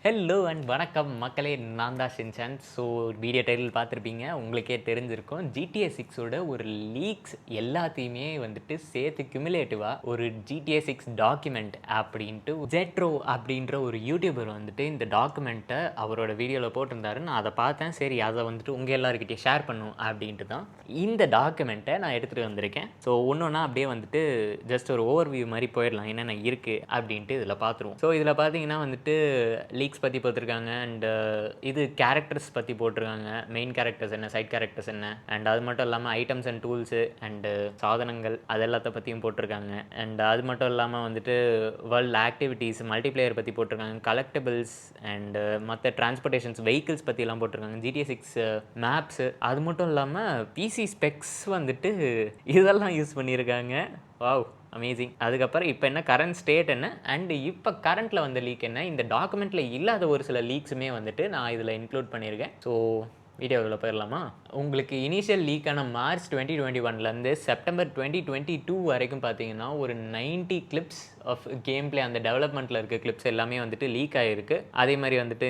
Hello and வணக்கம் மக்களே, நான் தான் ஷின்சான். ஸோ வீடியோ டைட்டில் பார்த்துருப்பீங்க, உங்களுக்கே தெரிஞ்சிருக்கும். GTA 6ஓட ஒரு லீக்ஸ் எல்லாத்தையுமே வந்துட்டு சேர்த்து கியூமுலேட்டிவாக ஒரு GTA 6 டாக்குமெண்ட் அப்படின்ட்டு ஜெட்ரோ அப்படின்ற ஒரு யூடியூபர் வந்துட்டு இந்த டாக்குமெண்ட்டை அவரோட வீடியோவில் போட்டிருந்தாரு. நான் அதை பார்த்தேன். சரி, அதை வந்துட்டு உங்கள் எல்லாருக்கிட்டே ஷேர் பண்ணும் அப்படின்ட்டு தான் இந்த டாக்குமெண்ட்டை நான் எடுத்துகிட்டு வந்திருக்கேன். ஸோ ஒன்று ஒன்றா அப்படியே வந்துட்டு ஜஸ்ட் ஒரு ஓவர்வியூ மாதிரி போயிடலாம், என்னென்ன இருக்குது அப்படின்ட்டு இதில் பார்த்துருவோம். ஸோ இதில் பார்த்தீங்கன்னா வந்துட்டு லீக்ஸ் பற்றி போட்டிருக்காங்க. அண்ட் இது கேரக்டர்ஸ் பற்றி போட்டிருக்காங்க. மெயின் கேரக்டர்ஸ் என்ன, சைட் கேரக்டர்ஸ் என்ன, அண்ட் அது மட்டும் இல்லாமல் ஐட்டம்ஸ் அண்ட் டூல்ஸு அண்டு சாதனங்கள் அது எல்லாத்த பற்றியும் போட்டிருக்காங்க. அண்ட் அது மட்டும் இல்லாமல் வந்துட்டு வேர்ல்டு ஆக்டிவிட்டீஸ், மல்டிப்ளேயர் பற்றி போட்டிருக்காங்க, கலெக்டபிள்ஸ் அண்டு மற்ற டிரான்ஸ்போர்ட்டேஷன்ஸ் வெஹிக்கிள்ஸ் பற்றிலாம் போட்டிருக்காங்க, GTA 6 மேப்ஸு, அது மட்டும் இல்லாமல் பிசி ஸ்பெக்ஸ் வந்துட்டு இதெல்லாம் யூஸ் பண்ணியிருக்காங்க. Wow, amazing. அதுக்கப்புறம் இப்போ என்ன கரண்ட் ஸ்டேட் என்ன, அண்ட் இப்போ கரண்ட்டில் வந்த லீக் என்ன, இந்த டாக்குமெண்ட்டில் இல்லாத ஒரு சில லீக்ஸுமே வந்துட்டு நான் இதில் இன்க்ளூட் பண்ணியிருக்கேன். ஸோ வீடியோவில் போயிடலாமா? உங்களுக்கு இனிஷியல் லீக்கான மார்ச் 2021லேருந்து செப்டம்பர் 2022 வரைக்கும் பார்த்தீங்கன்னா ஒரு 90 கிளிப்ஸ் ஆஃப் கேம் பிளே, அந்த டெவலப்மெண்ட்டில் இருக்க கிளிப்ஸ் எல்லாமே வந்துட்டு லீக் ஆகிருக்கு. அதே மாதிரி வந்துட்டு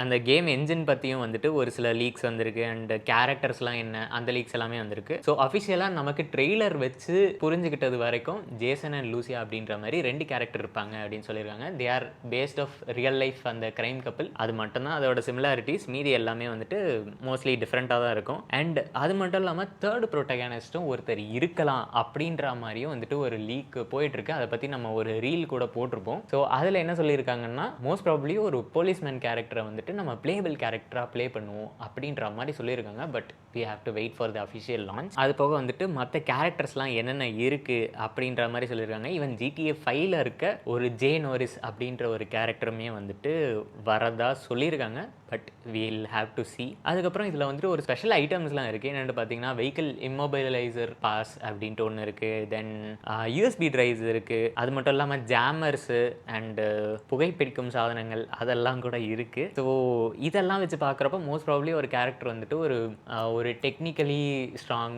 அந்த கேம் என்ஜின் பற்றியும் வந்துட்டு ஒரு சில லீக்ஸ் வந்திருக்கு. அண்ட் கேரக்டர்ஸ்லாம் என்ன, அந்த லீக்ஸ் எல்லாமே வந்திருக்கு. ஸோ அஃபிஷியலாக நமக்கு ட்ரெய்லர் வச்சு புரிஞ்சுக்கிட்டது வரைக்கும் ஜேசன் அண்ட் லூசியா அப்படின்ற மாதிரி 2 கேரக்டர் இருப்பாங்க அப்படின்னு சொல்லியிருக்காங்க. They are based of real life அந்த கிரைம் கப்பிள். அது மட்டும்தான் அதோட சிமிலாரிட்டிஸ். மீதி எல்லாமே வந்துட்டு மோஸ்ட்லி டிஃப்ரெண்ட்டாக தான் இருக்கும். அண்ட் அது மட்டும் இல்லாமல் தேர்ட் ப்ரோட்டகானிஸ்ட்டும் ஒருத்தர் இருக்கலாம் அப்படின்ற மாதிரியும் வந்துட்டு ஒரு லீக் போயிட்டுருக்கு. அதை பற்றி நம்ம ஒரு ரீல் கூட போட்டிருப்போம். ஸோ அதில் என்ன சொல்லியிருக்காங்கன்னா, மோஸ்ட் ப்ராபப்ளி ஒரு போலீஸ்மேன் கேரக்டரை வந்துட்டு நம்ம பிளேபிள் கேரக்டராக ப்ளே பண்ணுவோம் அப்படின்ற மாதிரி சொல்லியிருக்காங்க. But we have to wait for the official launch. அது போக வந்துட்டு மற்ற கேரக்டர்ஸ்லாம் என்னென்ன இருக்குது அப்படின்ற மாதிரி சொல்லியிருக்காங்க. ஈவன் GTA 5ல் இருக்க ஒரு ஜே நோரிஸ் அப்படின்ற ஒரு கேரக்டருமே வந்துட்டு வரதா சொல்லியிருக்காங்க. But we'll have to see. அதுக்கப்புறம் இதில் வந்துட்டு ஒரு ஸ்பெஷல் ஐட்டம்ஸ்லாம் இருக்குது. என்னென்னு பார்த்தீங்கன்னா வெஹிக்கிள் இம்மொபைலைசர் பாஸ் அப்படின்ட்டு ஒன்று இருக்குது. தென் யூஎஸ்பி ட்ரைவ்ஸ் இருக்குது. அது மட்டும் இல்லாமல் ஜாமர்ஸு அண்டு புகைப்பிடிக்கும் சாதனங்கள் அதெல்லாம் கூட இருக்குது. ஸோ இதெல்லாம் வச்சு பார்க்குறப்ப மோஸ்ட் ப்ராபப்ளி ஒரு கேரக்டர் வந்துட்டு ஒரு டெக்னிக்கலி ஸ்ட்ராங்,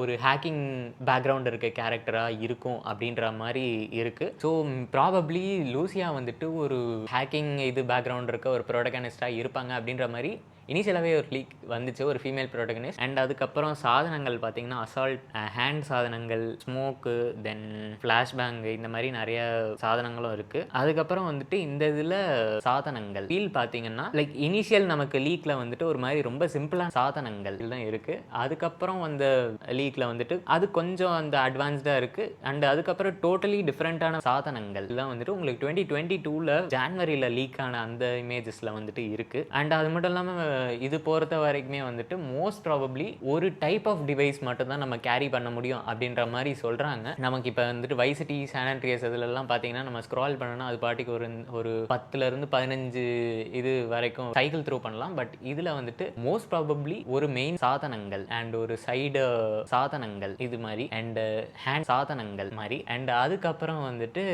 ஒரு ஹேக்கிங் பேக்ரவுண்ட் இருக்க கேரக்டராக இருக்கும் அப்படின்ற மாதிரி இருக்குது. ஸோ ப்ராபப்ளி லூசியா வந்துட்டு ஒரு ஹேக்கிங் பேக்ரவுண்ட் இருக்க ஒரு ப்ரோட்டகனிஸ்டாக இருப்பாங்க அப்படின்ற மாதிரி இனிஷியலாகவே ஒரு லீக் வந்துச்சு, ஒரு ஃபீமேல் ப்ரோட்டகனிஸ்ட். அண்ட் அதுக்கப்புறம் சாதனங்கள் பார்த்தீங்கன்னா அசால்ட் ஹேண்ட் சாதனங்கள், ஸ்மோக்கு, தென் ஃப்ளாஷ்பேங்கு, இந்த மாதிரி நிறைய சாதனங்களும் இருக்குது. அதுக்கப்புறம் வந்துட்டு இந்த இதில் சாதனங்கள் ஃபீல் பார்த்தீங்கன்னா லைக் இனிஷியல் நமக்கு லீக்கில் வந்துட்டு ஒரு மாதிரி ரொம்ப சிம்பிளான சாதனங்கள் தான் இருக்குது. அதுக்கப்புறம் அந்த லீக்கில் வந்துட்டு அது கொஞ்சம் அந்த அட்வான்ஸ்டாக இருக்குது. அண்ட் அதுக்கப்புறம் டோட்டலி டிஃப்ரெண்ட்டான சாதனங்கள் தான் வந்துட்டு உங்களுக்கு 2022 ஜான்வரியில் லீக் ஆன அந்த இமேஜஸில் வந்துட்டு இருக்குது. அண்ட் அது மட்டும் இல்லாமல் இது பொறுத்த வரைக்குமே வந்துட்டு மோஸ்ட் ப்ராபப்ளி ஒரு டைப் ஆஃப் டிவைஸ் மட்டும்தான் நம்ம கேரி பண்ண முடியும் அப்படின்ற மாதிரி சொல்கிறாங்க. நமக்கு இப்போ வந்துட்டு வைசிட்டி, சான் ஆண்ட்ரியாஸ் இதுலலாம் பார்த்தீங்கன்னா நம்ம ஸ்க்ரால் பண்ணோன்னா அது பாட்டுக்கு ஒரு 10லேருந்து 15 இது வரைக்கும் சைக்கிள் த்ரூ பண்ணலாம். பட் இதில் வந்துட்டு மோஸ்ட் ப்ராபப்ளி ஒரு மெயின் சாதனங்கள் அண்ட் ஒரு சைடு சாதனங்கள் இது மாதிரி அண்ட் ஹேண்ட் சாதனங்கள் மாதிரி அண்ட் அதுக்கப்புறம் வந்துட்டு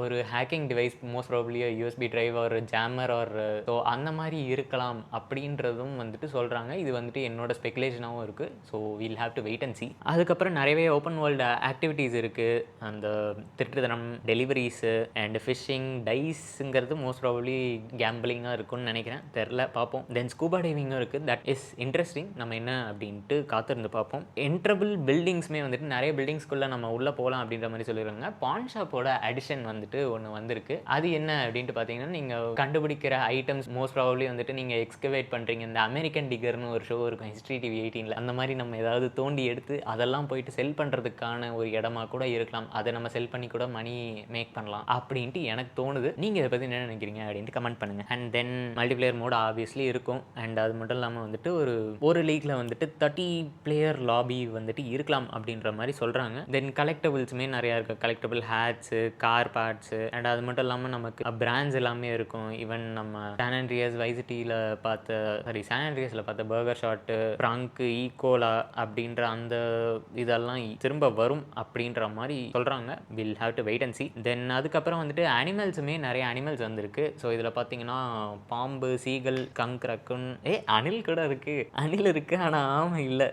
ஒரு hacking device, most probably USB drive ஒரு ஜாமர் ஒரு ஸோ அந்த மாதிரி இருக்கலாம் அப்படின்றதும் வந்துட்டு சொல்கிறாங்க. இது வந்துட்டு என்னோட ஸ்பெகுலேஷனாகவும் இருக்குது. So we'll have to wait and see. அதுக்கப்புறம் நிறையவே ஓப்பன் வேர்ல்டு ஆக்டிவிட்டீஸ் இருக்குது. அந்த திருட்டுத்தனம், டெலிவரிஸு அண்ட் ஃபிஷ்ஷிங், டைஸுங்கிறது மோஸ்ட் ப்ராபப்ளி கேம்பிளிங்காக இருக்கும்னு நினைக்கிறேன், தெரில, பார்ப்போம். தென் ஸ்கூபா டைவிங்கும் இருக்குது. That is interesting. நம்ம என்ன அப்படின்ட்டு காத்திருந்து பார்ப்போம். என்ட்ரபிள் பில்டிங்ஸுமே வந்துட்டு நிறைய பில்டிங்ஸ்குள்ளே நம்ம உள்ளே போகலாம் அப்படின்ற மாதிரி சொல்லிடுறாங்க. பான் ஷாப்போட அடிஷன் வந்துட்டு ஒன்று வந்திருக்கு. அது என்ன அப்படின்ட்டு பார்த்தீங்கன்னா, நீங்கள் கண்டுபிடிக்கிற ஐட்டம்ஸ் மோஸ்ட் ப்ராபப்ளி வந்துட்டு நீங்கள் எக்ஸ்கவேட் பண்ணுறீங்க. இந்த அமெரிக்கன் டிகர்னு ஒரு ஷோ இருக்கும் ஹிஸ்ட்ரி டிவி 18ல், அந்த மாதிரி நம்ம ஏதாவது தோண்டி எடுத்து அதெல்லாம் போயிட்டு செல் பண்ணுறதுக்கான ஒரு இடமா கூட இருக்கலாம். அதை நம்ம செல் பண்ணி கூட மணி மேக் பண்ணலாம் அப்படின்ட்டு எனக்கு தோணுது. நீங்கள் இதை பற்றி என்ன நினைக்கிறீங்க அப்படின்ட்டு கமெண்ட் பண்ணுங்கள். And then multiplayer mode obviously இருக்கும். அண்ட் அது மட்டும் இல்லாமல் வந்துட்டு ஒரு லீக்கில் வந்துட்டு 30 பிளேயர் லாபி வந்துட்டு இருக்கலாம் அப்படின்ற மாதிரி சொல்கிறாங்க. தென் கலெக்டபிள்ஸுமே நிறையா இருக்குது. கலெக்டபிள் ஹேட்ஸு, கார் பார்ட்ஸு அண்ட் அது மட்டும் இல்லாமல் நமக்கு பிராண்ட்ஸ் எல்லாமே இருக்கும். ஈவன் நம்ம சான் ஆண்ட்ரியாஸ், வைசிட்டியில் சான் ஆண்ட்ரியாஸில் பார்த்த பர்கர் ஷாட்டு, ஃப்ராங்கு, ஈகோலா அப்படின்ற அந்த இதெல்லாம் திரும்ப வரும் அப்படின்ற மாதிரி சொல்கிறாங்க. Will have to wait and see. Then அதுக்கப்புறம் வந்துட்டு அனிமல்ஸுமே நிறைய அனிமல்ஸ் வந்திருக்கு. ஸோ இதில் பார்த்தீங்கன்னா பாம்பு, சீகல், கங்க், ரக்குன், அணில் கூட இருக்குது. அணில் இருக்குது ஆனால் ஆமாம் இல்லை,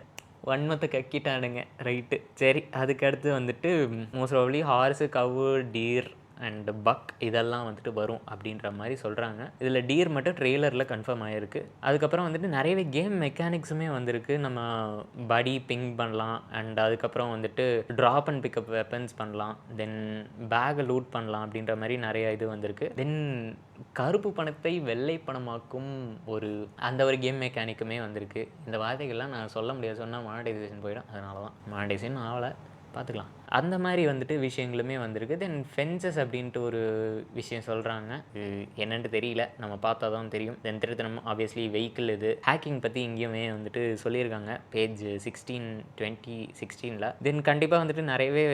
வன்மத்தை கக்கிட்டானுங்க. ரைட்டு, சரி. அதுக்கடுத்து வந்துட்டு most probably horse, Kaur, deer and buck இதெல்லாம் வந்துட்டு வரும் அப்படின்ற மாதிரி சொல்கிறாங்க. இதில் டியர் மட்டும் ட்ரெய்லரில் கன்ஃபார்ம் ஆகிருக்கு. அதுக்கப்புறம் வந்துட்டு நிறையவே கேம் மெக்கானிக்ஸுமே வந்திருக்கு. நம்ம படி பிங் பண்ணலாம் அண்ட் அதுக்கப்புறம் வந்துட்டு ட்ராப் அண்ட் பிக்கப் வெப்பன்ஸ் பண்ணலாம், தென் பேக்கை லூட் பண்ணலாம் அப்படின்ற மாதிரி நிறைய இது வந்திருக்கு. தென் கருப்பு பணத்தை வெள்ளை பணமாக்கும் அந்த ஒரு கேம் மெக்கானிக்குமே வந்திருக்கு. இந்த வார்த்தைகள்லாம் நான் சொல்ல முடியாது, சொன்னால் மானிட்டைசேஷன் போயிடும். அதனால தான் மானிட்டைசேஷன் ஆகலை, பார்த்துக்கலாம். அந்த மாதிரி வந்துட்டு விஷயங்களுமே வந்திருக்கு. தென் ஃபென்சஸ் அப்படின்ட்டு ஒரு விஷயம் சொல்கிறாங்க. என்னென்னு தெரியல, நம்ம பார்த்தா தான் தெரியும். தென் திருத்தனம் ஆப்வியஸ்லி வெஹிக்கிள் இது ஹேக்கிங் பற்றி இங்கேயுமே வந்துட்டு சொல்லியிருக்காங்க பேஜ் 2016. தென் கண்டிப்பாக வந்துட்டு நிறையவே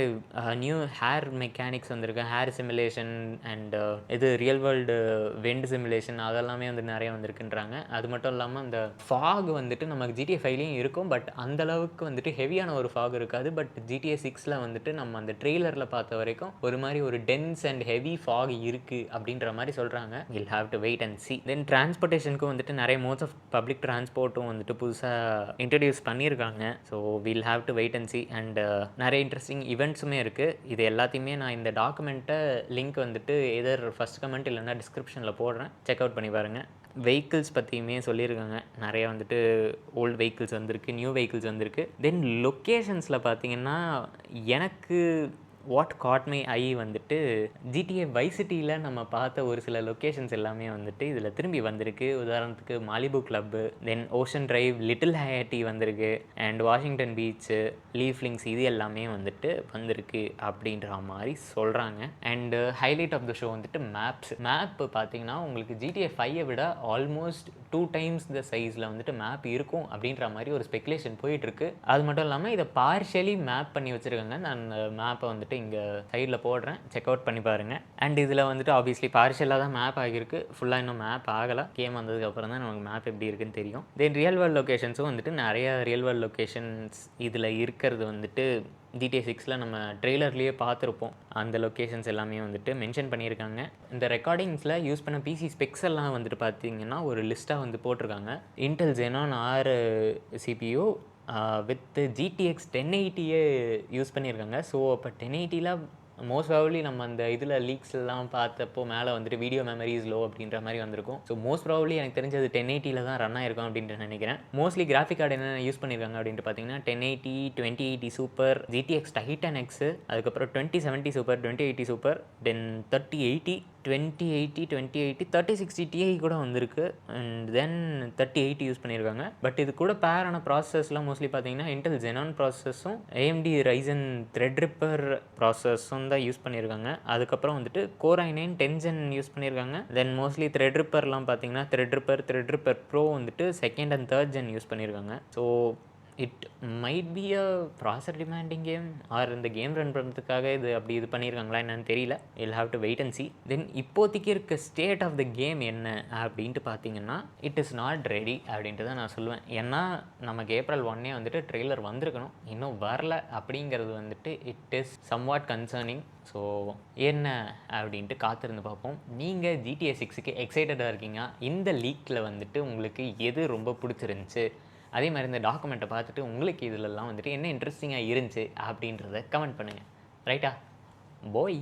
நியூ ஹேர் மெக்கானிக்ஸ் வந்திருக்கு. ஹேர் சிமுலேஷன் அண்ட் இது ரியல் வேர்ல்டு வெண்ட் சிமுலேஷன் அதெல்லாமே வந்து நிறைய வந்திருக்குன்றாங்க. அது மட்டும் இல்லாமல் அந்த ஃபாக் வந்துட்டு நமக்கு GTA 5லேயும் இருக்கும், பட் அந்தளவுக்கு வந்துட்டு ஹெவியான ஒரு ஃபாக் இருக்காது. பட் GTA 6ல் வந்துட்டு நம்ம அந்த ட்ரெய்லரில் பார்த்த வரைக்கும் ஒரு மாதிரி ஒரு டென்ஸ் அண்ட் ஹெவி ஃபாக் இருக்குது அப்படின்ற மாதிரி சொல்கிறாங்க. Will have to wait and see. Then டிரான்ஸ்போர்ட்டேஷனுக்கும் வந்துட்டு நிறைய மோட்ஸ் ஆஃப் பப்ளிக் டிரான்ஸ்போர்ட்டும் வந்துட்டு புதுசாக இன்ட்ரடியூஸ் பண்ணியிருக்காங்க. So will have to wait and see. And நிறைய இன்ட்ரெஸ்டிங் ஈவெண்ட்ஸுமே இருக்குது. இது எல்லாத்தையுமே நான் இந்த டாக்குமெண்ட்டை லிங்க் வந்துட்டு எதர் ஃபஸ்ட் கமெண்ட் இல்லைன்னா டிஸ்கிரிப்ஷனில் போடுறேன், செக் அவுட் பண்ணி பாருங்கள். வெஹிக்கிள்ஸ் பற்றியுமே சொல்லியிருக்காங்க. நிறையா வந்துட்டு ஓல்டு வெஹிக்கிள்ஸ் வந்திருக்கு, நியூ வெஹிக்கிள்ஸ் வந்திருக்கு. தென் லொக்கேஷன்ஸில் பார்த்தீங்கன்னா எனக்கு வாட் காட் மை ஐ வந்துட்டு GTA வைஸ் சிட்டியில் நம்ம பார்த்த ஒரு சில லொக்கேஷன்ஸ் எல்லாமே வந்துட்டு இதில் திரும்பி வந்திருக்கு. உதாரணத்துக்கு மாலிபு கிளப்பு, தென் ஓஷன் டிரைவ், லிட்டில் ஹயாட்டி வந்திருக்கு, அண்ட் வாஷிங்டன் பீச்சு, லீஃப்லிங்ஸ் இது எல்லாமே வந்துட்டு வந்திருக்கு அப்படின்ற மாதிரி சொல்கிறாங்க. And highlight of the show வந்துட்டு மேப்பு பார்த்தீங்கன்னா உங்களுக்கு GTA 5 விட ஆல்மோஸ்ட் 2 times த சைஸில் வந்துட்டு மேப் இருக்கும் அப்படின்ற மாதிரி ஒரு ஸ்பெகுலேஷன் போயிட்டுருக்கு. அது மட்டும் இல்லாமல் இதை பார்ஷியலி மேப் பண்ணி வச்சுருக்காங்க. நான் மேப்பை வந்துட்டு இங்கே சைடில் போடுறேன், செக் அவுட் பண்ணி பாருங்கள். அண்ட் இதில் வந்துட்டு ஆப்வியஸ்லி பார்ஷியலாக தான் மேப் ஆகியிருக்கு, ஃபுல்லாக இன்னும் மேப் ஆகலை. கேம் வந்ததுக்கப்புறம் தான் நமக்கு மேப் எப்படி இருக்குன்னு தெரியும். தென் ரியல் வேர்ல்ட் லொக்கேஷன்ஸும் வந்துட்டு நிறைய ரியல் வேர்ல்ட் லொக்கேஷன்ஸ் இதில் இருக்கிறது வந்துட்டு GTA 6ல் நம்ம ட்ரெய்லர்லேயே பார்த்துருப்போம். அந்த லொக்கேஷன்ஸ் எல்லாமே வந்துட்டு மென்ஷன் பண்ணியிருக்காங்க. இந்த ரெக்கார்டிங்ஸில் யூஸ் பண்ண PC ஸ்பெக்ஸ் எல்லாம் வந்துட்டு பார்த்தீங்கன்னா ஒரு லிஸ்ட்டாக வந்து போட்டிருக்காங்க. Intel Xenon 6 CPU with GTX 1080 use பண்ணியிருக்காங்க. ஸோ அப்போ 1080ல் மோஸ்ட் ப்ராபப்லி நம்ம அந்த இதில் லீக்ஸ்லாம் பார்த்தப்போ மேலே வந்துட்டு வீடியோ மெமரிஸ் லோ அப்படின்ற மாதிரி வந்திருக்கும். ஸோ மோஸ்ட் ப்ராபப்லி எனக்கு தெரிஞ்சது 1080ல் தான் ரன் ஆயிருக்கும் அப்படின்ட்டு நினைக்கிறேன். மோஸ்ட்லி கிராஃபிக் கார்டு என்ன யூஸ் பண்ணியிருக்காங்க அப்படின்ட்டு பார்த்தீங்கன்னா 1080, 2080 சூப்பர், GTX Titan X, அதுக்கப்புறம் 2070 சூப்பர், 2080 சூப்பர், தென் 3080, 2080, 3060 Ti கூட வந்திருக்கு. அண்ட் தென் 3080 யூஸ் பண்ணியிருக்காங்க. பட் இது கூட பேரான ப்ராசஸ்லாம் மோஸ்ட்லி பார்த்தீங்கன்னா Intel Xenon ப்ராசஸும் AMD Ryzen Threadripper ப்ராசஸும் தான் யூஸ் பண்ணியிருக்காங்க. அதுக்கப்புறம் வந்துட்டு Core i9 10th Gen use பண்ணியிருக்காங்க. தென் மோஸ்ட்லி Threadripperலாம் பார்த்தீங்கன்னா Threadripper Pro வந்துட்டு 2nd and 3rd Gen use பண்ணியிருக்காங்க. So it might be a processor demanding game or இந்த கேம் ரன் பண்ணுறதுக்காக இது பண்ணியிருக்காங்களா என்னன்னு தெரியல. Will have to wait and see. Then இப்போதைக்கு இருக்க ஸ்டேட் ஆஃப் த கேம் என்ன அப்படின்ட்டு பார்த்தீங்கன்னா இட் இஸ் நாட் ரெடி அப்படின்ட்டு தான் நான் சொல்லுவேன். ஏன்னா நமக்கு April 1 வந்துட்டு ட்ரெய்லர் வந்திருக்கணும், இன்னும் வரல அப்படிங்கிறது வந்துட்டு it is somewhat concerning. So என்ன அப்படின்ட்டு காத்திருந்து பார்ப்போம். நீங்கள் GTA 6க்கு எக்ஸைட்டடாக இருக்கீங்க? இந்த லீக்கில் வந்துட்டு உங்களுக்கு எது ரொம்ப பிடிச்சிருந்துச்சு? அதே மாதிரி இந்த டாக்குமெண்ட்டை பார்த்துட்டு உங்களுக்கு இதிலெல்லாம் வந்துட்டு என்ன இன்ட்ரெஸ்டிங்காக இருந்துச்சு அப்படின்றத கமெண்ட் பண்ணுங்கள். ரைட்டா? போய்